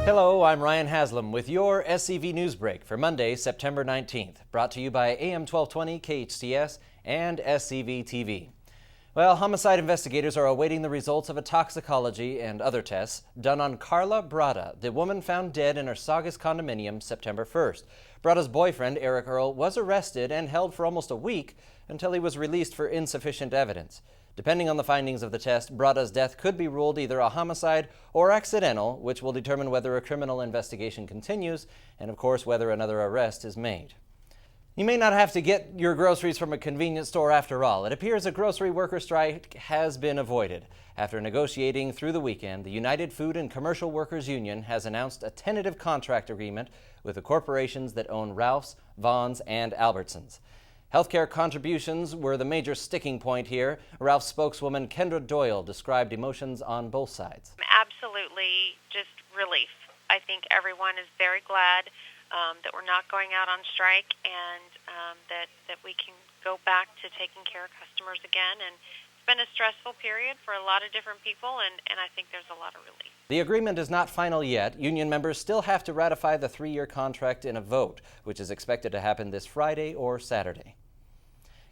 Hello, I'm Ryan Haslam with your SCV NewsBreak for Monday, September 19th, brought to you by AM-1220 KHTS and SCVTV. Well, homicide investigators are awaiting the results of a toxicology and other tests done on Carla Barbara, the woman found dead in her Saugus condominium September 1st. Barbara's boyfriend, Eric Earl, was arrested and held for almost a week until he was released for insufficient evidence. Depending on the findings of the test, Barbara's death could be ruled either a homicide or accidental, which will determine whether a criminal investigation continues and, of course, whether another arrest is made. You may not have to get your groceries from a convenience store after all. It appears a grocery worker strike has been avoided. After negotiating through the weekend, the United Food and Commercial Workers Union has announced a tentative contract agreement with the corporations that own Ralph's, Vaughn's, and Albertsons. Healthcare contributions were the major sticking point here. Ralph's spokeswoman Kendra Doyle described emotions on both sides. Absolutely just relief. I think everyone is very glad that we're not going out on strike and that we can go back to taking care of customers again. And it's been a stressful period for a lot of different people, and I think there's a lot of relief. The agreement is not final yet. Union members still have to ratify the 3-year contract in a vote, which is expected to happen this Friday or Saturday.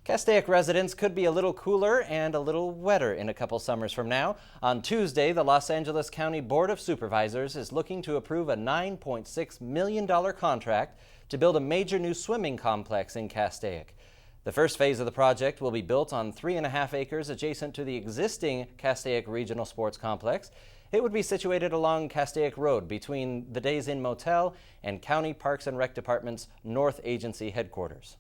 Castaic residents could be a little cooler and a little wetter in a couple summers from now. On Tuesday, the Los Angeles County Board of Supervisors is looking to approve a $9.6 million contract to build a major new swimming complex in Castaic. The first phase of the project will be built on 3.5 acres adjacent to the existing Castaic Regional Sports Complex. It would be situated along Castaic Road between the Days Inn Motel and County Parks and Rec Department's North Agency headquarters.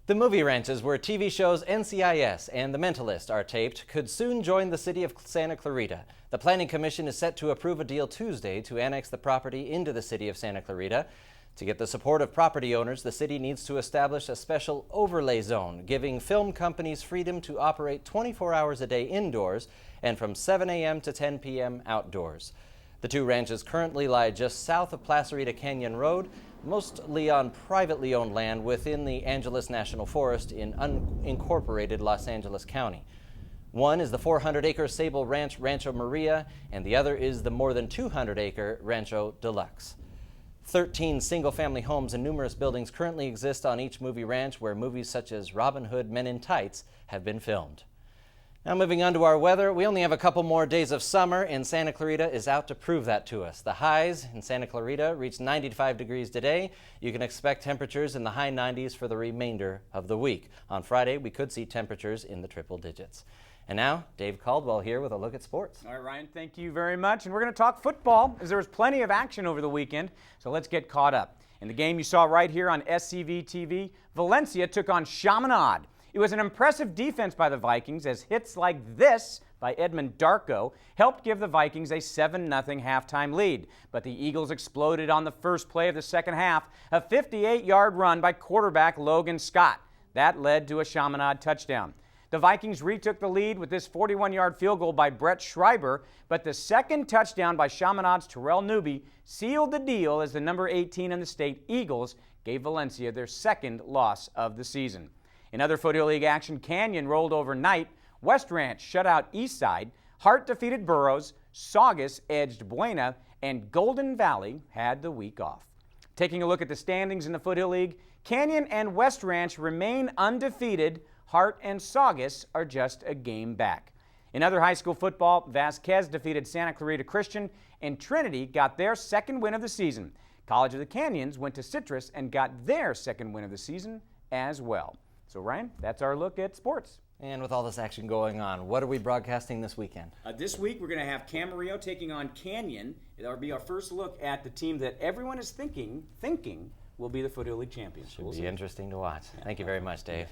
The movie ranches where TV shows NCIS and The Mentalist are taped could soon join the city of Santa Clarita. The Planning Commission is set to approve a deal Tuesday to annex the property into the city of Santa Clarita. To get the support of property owners, the city needs to establish a special overlay zone, giving film companies freedom to operate 24 hours a day indoors and from 7 a.m. to 10 p.m. outdoors. The two ranches currently lie just south of Placerita Canyon Road, mostly on privately owned land within the Angeles National Forest in unincorporated Los Angeles County. One is the 400-acre Sable Ranch, Rancho Maria, and the other is the more than 200-acre Rancho Deluxe. 13 single-family homes and numerous buildings currently exist on each movie ranch where movies such as Robin Hood Men in Tights have been filmed. Now moving on to our weather, we only have a couple more days of summer, and Santa Clarita is out to prove that to us. The highs in Santa Clarita reached 95 degrees today. You can expect temperatures in the high 90s for the remainder of the week. On Friday, we could see temperatures in the triple digits. And now, Dave Caldwell here with a look at sports. All right, Ryan, thank you very much. And we're going to talk football, as there was plenty of action over the weekend. So let's get caught up. In the game you saw right here on SCVTV, Valencia took on Chaminade. It was an impressive defense by the Vikings, as hits like this by Edmund Darko helped give the Vikings a 7-0 halftime lead. But the Eagles exploded on the first play of the second half, a 58-yard run by quarterback Logan Scott. That led to a Chaminade touchdown. The Vikings retook the lead with this 41-yard field goal by Brett Schreiber, but the second touchdown by Chaminade's Terrell Newby sealed the deal as the number 18 in the state Eagles gave Valencia their second loss of the season. In other Foothill League action, Canyon rolled overnight, West Ranch shut out Eastside, Hart defeated Burroughs, Saugus edged Buena, and Golden Valley had the week off. Taking a look at the standings in the Foothill League, Canyon and West Ranch remain undefeated. Hart and Saugus are just a game back. In other high school football, Vasquez defeated Santa Clarita Christian, and Trinity got their second win of the season. College of the Canyons went to Citrus and got their second win of the season as well. So, Ryan, that's our look at sports. And with all this action going on, what are we broadcasting this weekend? This week, we're going to have Camarillo taking on Canyon. That'll be our first look at the team that everyone is thinking will be the Foothill League champions. Should be interesting to watch. Yeah. Thank you very much, Dave.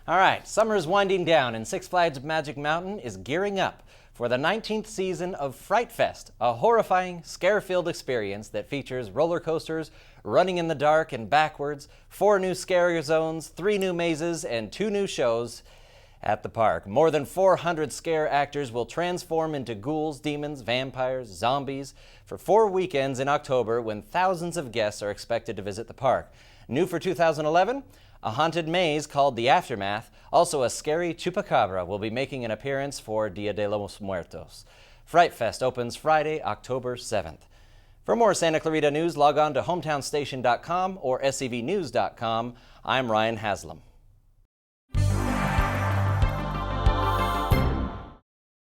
All right, summer is winding down, and Six Flags Magic Mountain is gearing up for the 19th season of Fright Fest, a horrifying, scare-filled experience that features roller coasters, running in the dark and backwards, 4 new scare zones, 3 new mazes, and 2 new shows at the park. More than 400 scare actors will transform into ghouls, demons, vampires, zombies for 4 weekends in October, when thousands of guests are expected to visit the park. New for 2011, a haunted maze called The Aftermath. Also, a scary chupacabra will be making an appearance for Dia de los Muertos. Fright Fest opens Friday, October 7th. For more Santa Clarita news, log on to hometownstation.com or scvnews.com. I'm Ryan Haslam.